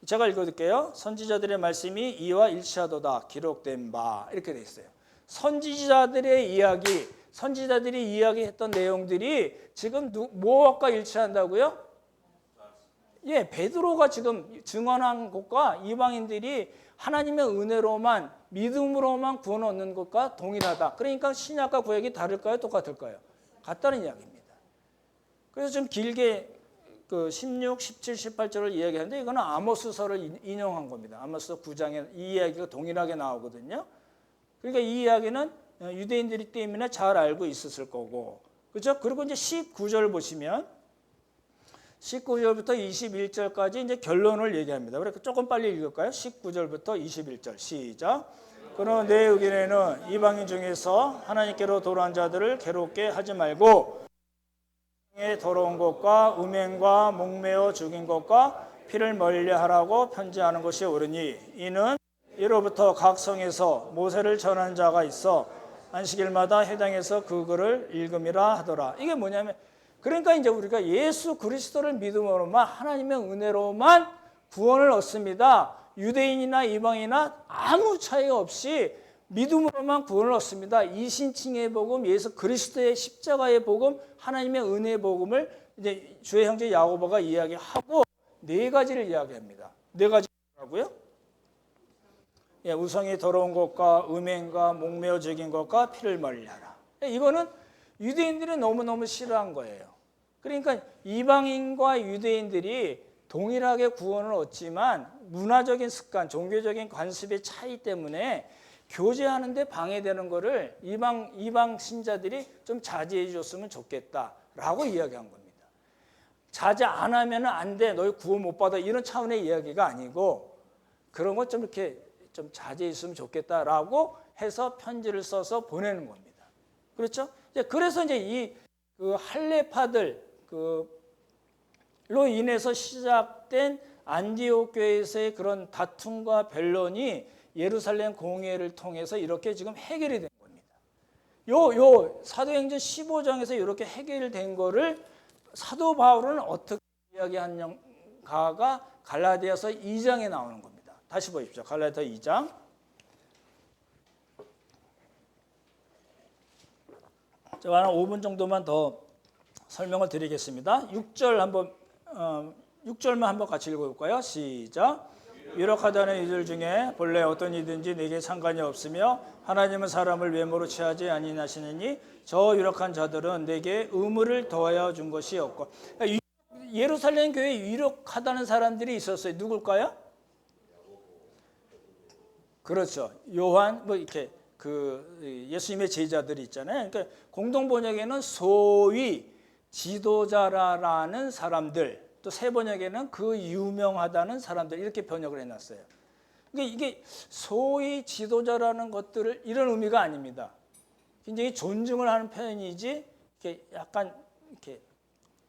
제가 읽어드릴게요. 선지자들의 말씀이 이와 일치하도다 기록된 바 이렇게 돼 있어요. 선지자들의 이야기, 선지자들이 이야기했던 내용들이 지금 뭐와 일치한다고요? 베드로가 지금 증언한 것과 이방인들이 하나님의 은혜로만 믿음으로만 구원 얻는 것과 동일하다. 그러니까 신약과 구약이 다를까요? 똑같을까요? 같다는 이야기입니다. 그래서 좀 길게 16, 17, 18절을 이야기하는데 이거는 아모스서를 인용한 겁니다. 아모스 9장에 이 이야기가 동일하게 나오거든요. 그러니까 이 이야기는 유대인들이 때문에 잘 알고 있었을 거고, 그렇죠? 그리고 이제 19절 보시면 19절부터 21절까지 이제 결론을 얘기합니다. 그래서 조금 빨리 읽을까요? 19절부터 21절 시작. 그러나 내 의견에는 이방인 중에서 하나님께로 돌아온 자들을 괴롭게 하지 말고 더러운 것과 음행과 목매어 죽인 것과 피를 멀리하라고 편지하는 것이 옳으니 이는 이로부터 각 성에서 모세를 전한 자가 있어 안식일마다 해당해서 그 글을 읽음이라 하더라. 이게 뭐냐면 그러니까 이제 우리가 예수 그리스도를 믿음으로만 하나님의 은혜로만 구원을 얻습니다. 유대인이나 이방이나 아무 차이 없이 믿음으로만 구원을 얻습니다. 이신칭의 복음, 예수 그리스도의 십자가의 복음, 하나님의 은혜의 복음을 이제 주의 형제 야고보가 이야기하고 네 가지를 이야기합니다. 네 가지라고요? 우성이 더러운 것과 음행과 목매어 죽인 것과 피를 멀리하라. 이거는 유대인들이 너무너무 싫어한 거예요. 그러니까 이방인과 유대인들이 동일하게 구원을 얻지만 문화적인 습관, 종교적인 관습의 차이 때문에 교제하는데 방해되는 거를 이방 신자들이 좀 자제해 줬으면 좋겠다라고 이야기한 겁니다. 자제 안 하면 안 돼, 너희 구원 못 받아 이런 차원의 이야기가 아니고 그런 것 좀 이렇게 좀 자제했으면 좋겠다라고 해서 편지를 써서 보내는 겁니다. 그렇죠? 그래서 이제 이 할례파들 로 인해서 시작된 안디옥 교회에서의 그런 다툼과 변론이 예루살렘 공회를 통해서 이렇게 지금 해결이 된 겁니다. 요 사도행전 15장에서 이렇게 해결된 거를 사도 바울은 어떻게 이야기하는가가 갈라디아서 2장에 나오는 겁니다. 다시 보십시오. 갈라디아 2장. 제가 한 5분 정도만 더 설명을 드리겠습니다. 6절만 한번 같이 읽어볼까요? 시작. 유력하다는 이들 중에 본래 어떤 이든지 내게 상관이 없으며 하나님은 사람을 외모로 취하지 아니하시느니 저 유력한 자들은 내게 의무를 더하여 준 것이 없고. 예루살렘 교회에 유력하다는 사람들이 있었어요. 누굴까요? 그렇죠. 요한 이렇게 예수님의 제자들이 있잖아요. 그러니까 공동 번역에는 소위 지도자라는 사람들, 또 새 번역에는 그 유명하다는 사람들 이렇게 번역을 해놨어요. 그러니까 이게 소위 지도자라는 것들을 이런 의미가 아닙니다. 굉장히 존중을 하는 표현이지 이렇게 약간 이렇게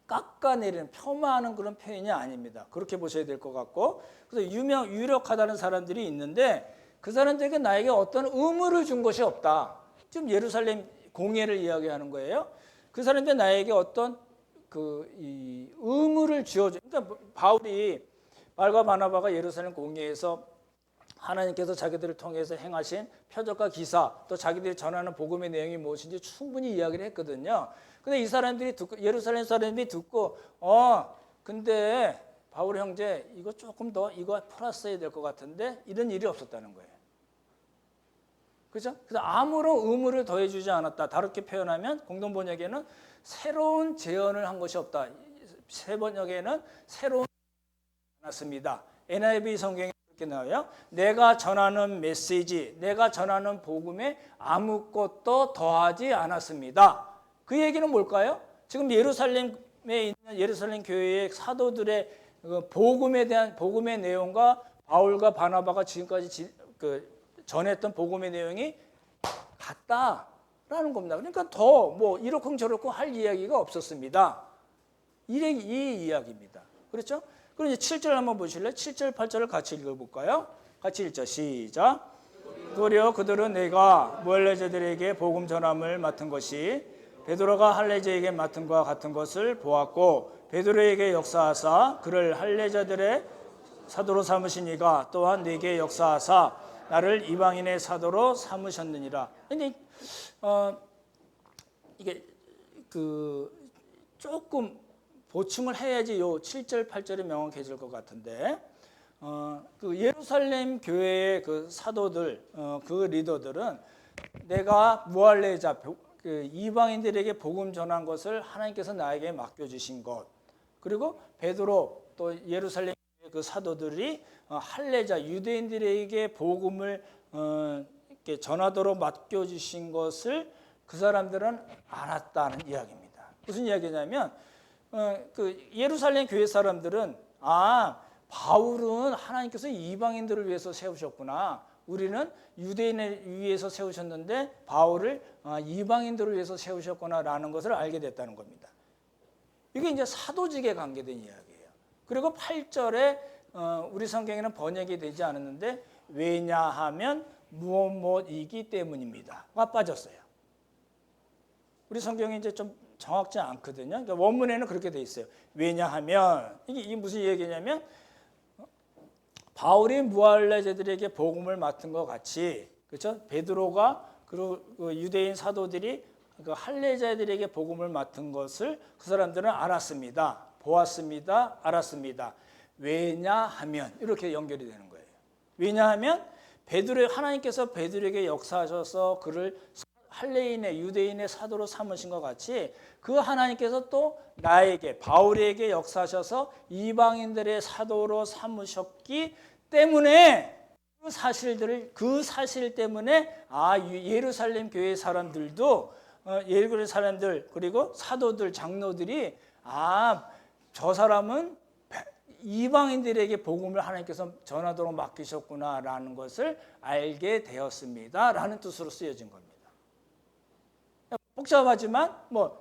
깎아내리는 폄하하는 그런 표현이 아닙니다. 그렇게 보셔야 될 것 같고, 그래서 유력하다는 사람들이 있는데 그 사람들에게 나에게 어떤 의무를 준 것이 없다. 지금 예루살렘 공예를 이야기하는 거예요. 그 사람들 나에게 어떤 이 의무를 지어줘. 그러니까 바울이 바울과 바나바가 예루살렘 공예에서 하나님께서 자기들을 통해서 행하신 표적과 기사, 또 자기들이 전하는 복음의 내용이 무엇인지 충분히 이야기를 했거든요. 근데 이 사람들이 듣고, 예루살렘 사람들이 듣고, 근데 바울 형제 이거 조금 더 이거 풀었어야 될 것 같은데, 이런 일이 없었다는 거예요. 그죠? 그래서 아무런 의무를 더해주지 않았다. 다르게 표현하면 공동 번역에는 새로운 제언을 한 것이 없다. 새 번역에는 새로운 않았습니다. NIV 성경에 이렇게 나와요. 내가 전하는 메시지, 내가 전하는 복음에 아무것도 더하지 않았습니다. 그 얘기는 뭘까요? 지금 예루살렘에 있는 예루살렘 교회의 사도들의 복음에 대한 복음의 내용과 바울과 바나바가 지금까지 전했던 복음의 내용이 같다라는 겁니다. 그러니까 더 뭐 이러쿵저러쿵 할 이야기가 없었습니다. 이 이야기입니다. 그렇죠? 그럼 이제 7절 한번 보실래요? 7절, 8절을 같이 읽어볼까요? 같이 읽자. 시작. 도리어 그들은 내가 무할레자들에게 복음 전함을 맡은 것이 베드로가 할례자에게 맡은 것과 같은 것을 보았고, 베드로에게 역사하사 그를 할례자들의 사도로 삼으신 이가 또한 내게 역사하사 나를 이방인의 사도로 삼으셨느니라. 근데 이게 조금 보충을 해야지 요 7절, 8절이 명확해질 것 같은데, 예루살렘 교회의 그 사도들, 그 리더들은 내가 무할례자, 이방인들에게 복음 전한 것을 하나님께서 나에게 맡겨주신 것, 그리고 베드로 또 예루살렘 그 사도들이 할례자, 유대인들에게 복음을 이렇게 전하도록 맡겨주신 것을 그 사람들은 알았다는 이야기입니다. 무슨 이야기냐면, 예루살렘 교회 사람들은 바울은 하나님께서 이방인들을 위해서 세우셨구나. 우리는 유대인을 위해서 세우셨는데 바울을 이방인들을 위해서 세우셨구나라는 것을 알게 됐다는 겁니다. 이게 이제 사도직에 관계된 이야기예요. 그리고 8절에 우리 성경에는 번역이 되지 않았는데 왜냐하면 무엇이기 때문입니다가 빠졌어요. 우리 성경이 이제 좀 정확지 않거든요. 그러니까 원문에는 그렇게 돼 있어요. 왜냐하면 이게 무슨 얘기냐면 바울이 무할례자들에게 복음을 맡은 것 같이, 그렇죠? 베드로가 그리고 유대인 사도들이 할례자들에게 복음을 맡은 것을 그 사람들은 알았습니다. 보았습니다. 알았습니다. 왜냐하면 이렇게 연결이 되는 거예요. 왜냐하면 하나님께서 베드로에게 역사하셔서 그를 할례인의 유대인의 사도로 삼으신 것 같이 그 하나님께서 또 나에게 바울에게 역사하셔서 이방인들의 사도로 삼으셨기 때문에 그 사실 때문에 예루살렘 교회 사람들도 예루살렘 사람들 그리고 사도들 장로들이 저 사람은 이방인들에게 복음을 하나님께서 전하도록 맡기셨구나라는 것을 알게 되었습니다라는 뜻으로 쓰여진 겁니다. 복잡하지만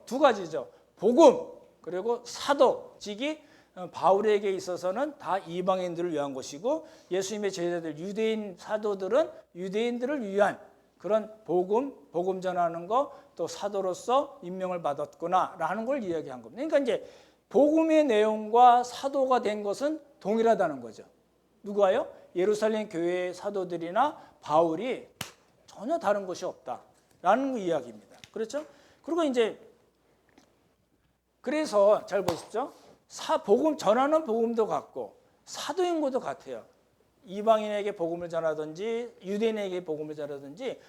두 가지죠. 복음 그리고 사도직이 바울에게 있어서는 다 이방인들을 위한 것이고, 예수님의 제자들 유대인 사도들은 유대인들을 위한 그런 복음 전하는 거, 또 사도로서 임명을 받았구나라는 걸 이야기한 겁니다. 그러니까 이제 복음의 내용과 사도가 된 것은 동일하다는 거죠. 누가요? 예루살렘 교회의 사도들이나 바울이 전혀 다른 것이 없다라는 이야기입니다. 그렇죠? 그리고 이제 그래서 잘 보십시오. 복음 전하는 복음도 같고 사도인 것도 같아요. 이방인에게 복음을 전하든지 유대인에게 복음을 전하든지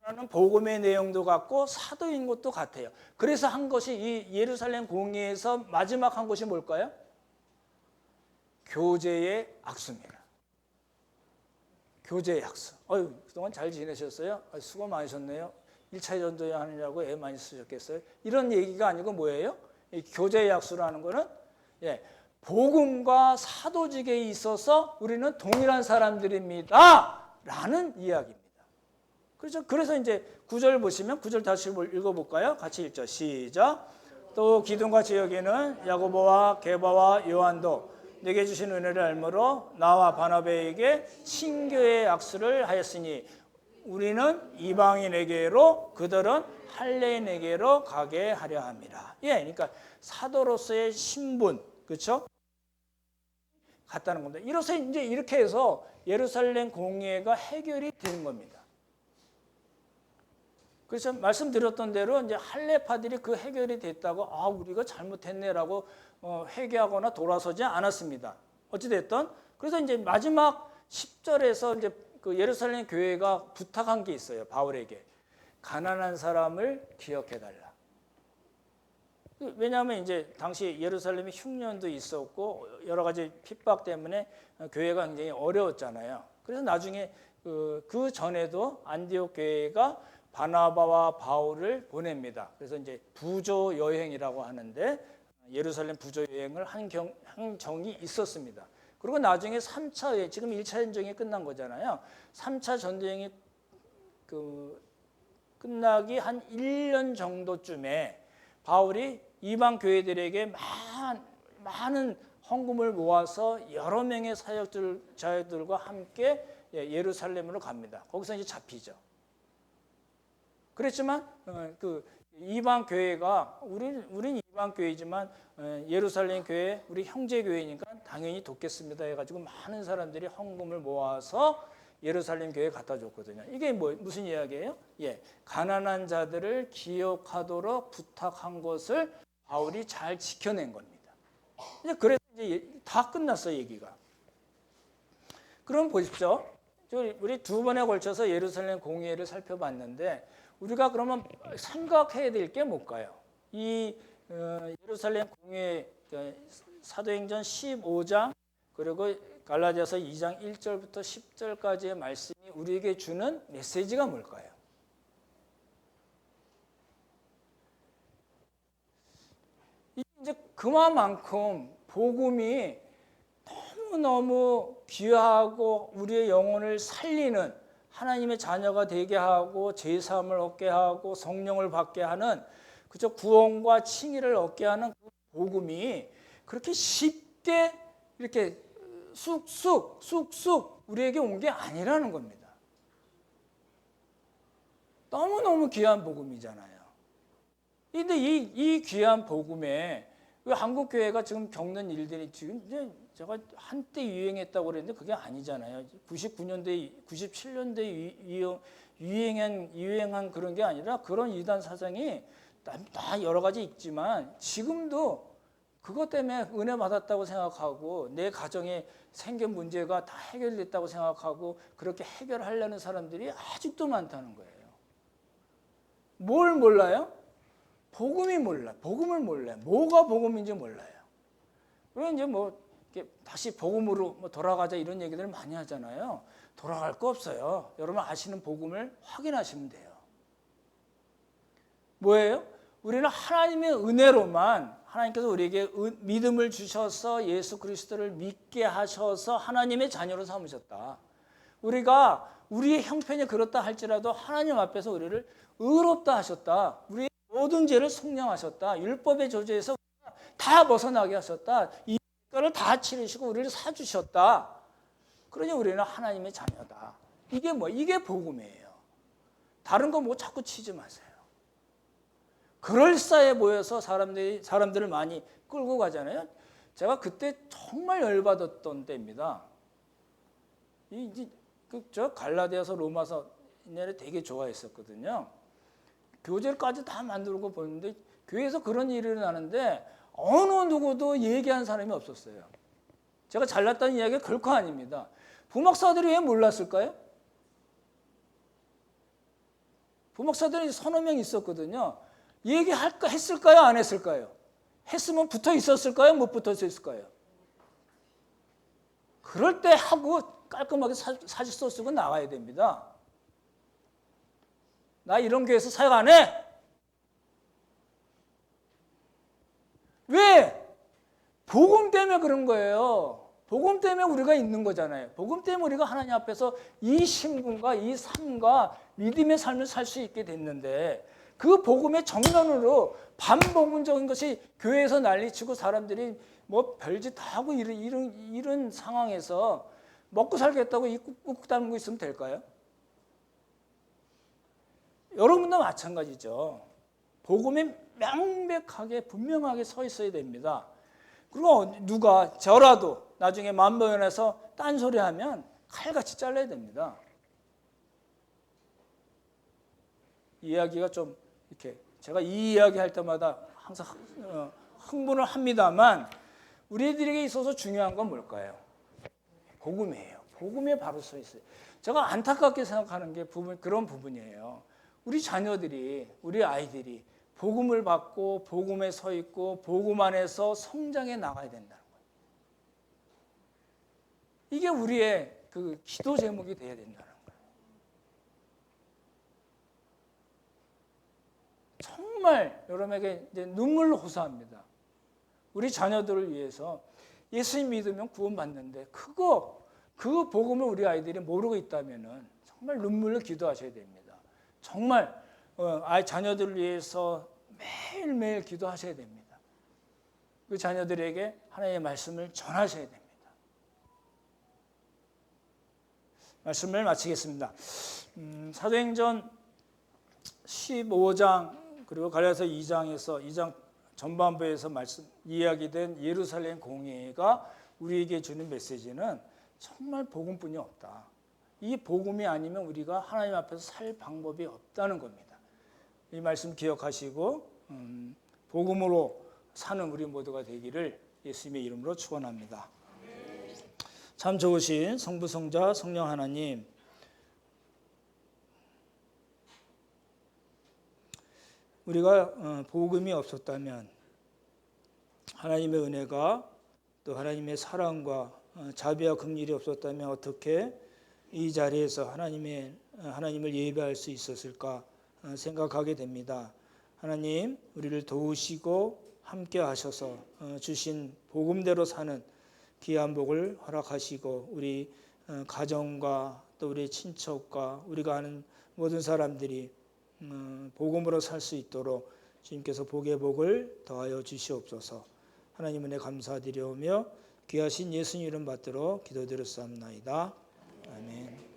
전하는 복음의 내용도 같고 사도인 것도 같아요. 그래서 한 것이 이 예루살렘 공예에서 마지막 한 것이 뭘까요? 교제의 악수입니다. 교제의 악수. 그동안 잘 지내셨어요? 수고 많으셨네요. 1차 전도회 하느냐고 애 많이 쓰셨겠어요? 이런 얘기가 아니고 뭐예요? 이 교제의 약수라는 거는 복음과 사도직에 있어서 우리는 동일한 사람들입니다 라는 이야기입니다. 그렇죠? 그래서 이제 9절 보시면 9절 다시 읽어볼까요? 같이 읽죠. 시작. 또 기둥같이 여기는 야고보와 게바와 요한도 내게 주신 은혜를 알므로 나와 바나바에게 신교의 약수를 하였으니, 우리는 이방인에게로 그들은 할례인에게로 가게 하려 함이라. 예, 그러니까 사도로서의 신분, 그렇죠? 같다는 겁니다. 이로써 이제 이렇게 해서 예루살렘 공회가 해결이 되는 겁니다. 그래서 말씀드렸던 대로 이제 할례파들이 그 해결이 됐다고 우리가 잘못했네라고 회개하거나 돌아서지 않았습니다. 어찌 됐든 그래서 이제 마지막 10절에서 이제 그 예루살렘 교회가 부탁한 게 있어요. 바울에게 가난한 사람을 기억해 달라. 왜냐하면 이제 당시 예루살렘에 흉년도 있었고 여러 가지 핍박 때문에 교회가 굉장히 어려웠잖아요. 그래서 나중에 그 전에도 안디옥 교회가 바나바와 바울을 보냅니다. 그래서 이제 부조 여행이라고 하는데 예루살렘 부조 여행을 한 정이 있었습니다. 그리고 나중에 3차 여행, 지금 1차 전쟁이 끝난 거잖아요. 3차 전쟁이 끝나기 한 1년 정도쯤에 바울이 이방 교회들에게 많은 헌금을 모아서 여러 명의 사역자들과 함께 예루살렘으로 갑니다. 거기서 이제 잡히죠. 그렇지만 그 이방 교회가 우린 이방 교회지만 예루살렘 교회 우리 형제 교회니까 당연히 돕겠습니다 해가지고 많은 사람들이 헌금을 모아서 예루살렘 교회에 갖다 줬거든요. 이게 무슨 이야기예요? 예, 가난한 자들을 기억하도록 부탁한 것을 바울이 잘 지켜낸 겁니다. 그래서 이제 다 끝났어요, 얘기가. 그럼 보십시오. 우리 두 번에 걸쳐서 예루살렘 공회를 살펴봤는데 우리가 그러면 생각해야 될 게 뭘까요? 이 예루살렘 공회 사도행전 15장 그리고 갈라디아서 2장 1절부터 10절까지의 말씀이 우리에게 주는 메시지가 뭘까요? 이제 그만큼 복음이 너무너무 귀하고 우리의 영혼을 살리는 하나님의 자녀가 되게 하고 제사함을 얻게 하고 성령을 받게 하는 그저 구원과 칭의를 얻게 하는 그 복음이 그렇게 쉽게 이렇게 쑥쑥 우리에게 온 게 아니라는 겁니다. 너무너무 귀한 복음이잖아요. 그런데 이 귀한 복음에 한국 교회가 지금 겪는 일들이 지금 이제 제가 한때 유행했다고 그랬는데 그게 아니잖아요. 99년대, 97년대 유행한 그런 게 아니라 그런 이단 사상이 다 여러 가지 있지만 지금도 그것 때문에 은혜 받았다고 생각하고 내 가정에 생긴 문제가 다 해결됐다고 생각하고 그렇게 해결하려는 사람들이 아직도 많다는 거예요. 뭘 몰라요? 복음이 몰라. 복음을 몰라요. 뭐가 복음인지 몰라요. 그래서 이제 다시 복음으로 돌아가자 이런 얘기들을 많이 하잖아요. 돌아갈 거 없어요. 여러분 아시는 복음을 확인하시면 돼요. 뭐예요? 우리는 하나님의 은혜로만 하나님께서 우리에게 믿음을 주셔서 예수 그리스도를 믿게 하셔서 하나님의 자녀로 삼으셨다. 우리가 우리의 형편이 그렇다 할지라도 하나님 앞에서 우리를 의롭다 하셨다. 우리의 모든 죄를 속량하셨다. 율법의 조제에서 다 벗어나게 하셨다. 이 것을 다 치르시고 우리를 사주셨다. 그러니 우리는 하나님의 자녀다. 이게 복음이에요. 다른 거 자꾸 치지 마세요. 그럴싸해 보여서 사람들을 많이 끌고 가잖아요. 제가 그때 정말 열받았던 때입니다. 저 갈라디아서 로마서 옛날에 되게 좋아했었거든요. 교재까지 다 만들고 보는데 교회에서 그런 일이 일어나는데 어느 누구도 얘기한 사람이 없었어요. 제가 잘났다는 이야기가 결코 아닙니다. 부목사들이 왜 몰랐을까요? 부목사들이 서너 명 있었거든요. 했을까요? 안 했을까요? 했으면 붙어 있었을까요? 못 붙어 있었을까요? 그럴 때 하고 깔끔하게 사직서 쓰고 나가야 됩니다. 나 이런 교회에서 사역 안 해. 왜? 복음 때문에 그런 거예요. 복음 때문에 우리가 있는 거잖아요. 복음 때문에 우리가 하나님 앞에서 이 신분과 이 삶과 믿음의 삶을 살 수 있게 됐는데 그 복음의 정면으로 반복음적인 것이 교회에서 난리치고 사람들이 별짓 다 하고 이런 상황에서 먹고 살겠다고 입 꾹꾹 다물고 있으면 될까요? 여러분도 마찬가지죠. 복음이 명백하게 분명하게 서 있어야 됩니다. 그리고 누가 저라도 나중에 만병원에서 딴소리하면 칼같이 잘라야 됩니다. 이야기가 좀 이렇게 제가 이 이야기 할 때마다 항상 흥분을 합니다만 우리들에게 있어서 중요한 건 뭘까요? 복음이에요. 복음에 바로 서 있어요. 제가 안타깝게 생각하는 게 그런 부분이에요. 우리 자녀들이, 우리 아이들이 복음을 받고 복음에 서 있고 복음 안에서 성장해 나가야 된다는 거예요. 이게 우리의 그 기도 제목이 돼야 된다는 거예요. 정말 여러분에게 이제 눈물로 호소합니다. 우리 자녀들을 위해서 예수님 믿으면 구원받는데 그 복음을 우리 아이들이 모르고 있다면 정말 눈물로 기도하셔야 됩니다. 정말 자녀들을 위해서 매일매일 기도하셔야 됩니다. 그 자녀들에게 하나님의 말씀을 전하셔야 됩니다. 말씀을 마치겠습니다. 사도행전 15장 그리고 갈라디아서 2장 전반부에서 이야기된 예루살렘 공회가 우리에게 주는 메시지는 정말 복음뿐이 없다. 이 복음이 아니면 우리가 하나님 앞에서 살 방법이 없다는 겁니다. 이 말씀 기억하시고 복음으로 사는 우리 모두가 되기를 예수님의 이름으로 축원합니다. 참 좋으신 성부, 성자, 성령 하나님, 우리가 복음이 없었다면 하나님의 은혜가 또 하나님의 사랑과 자비와 긍휼이 없었다면 어떻게 이 자리에서 하나님을 예배할 수 있었을까 생각하게 됩니다. 하나님, 우리를 도우시고 함께 하셔서 주신 복음대로 사는 귀한 복을 허락하시고 우리 가정과 또 우리 친척과 우리가 아는 모든 사람들이 복음으로 살 수 있도록 주님께서 복의 복을 더하여 주시옵소서. 하나님 은혜 감사드리오며 귀하신 예수님 이름 받들어 기도드렸사옵나이다. 아멘.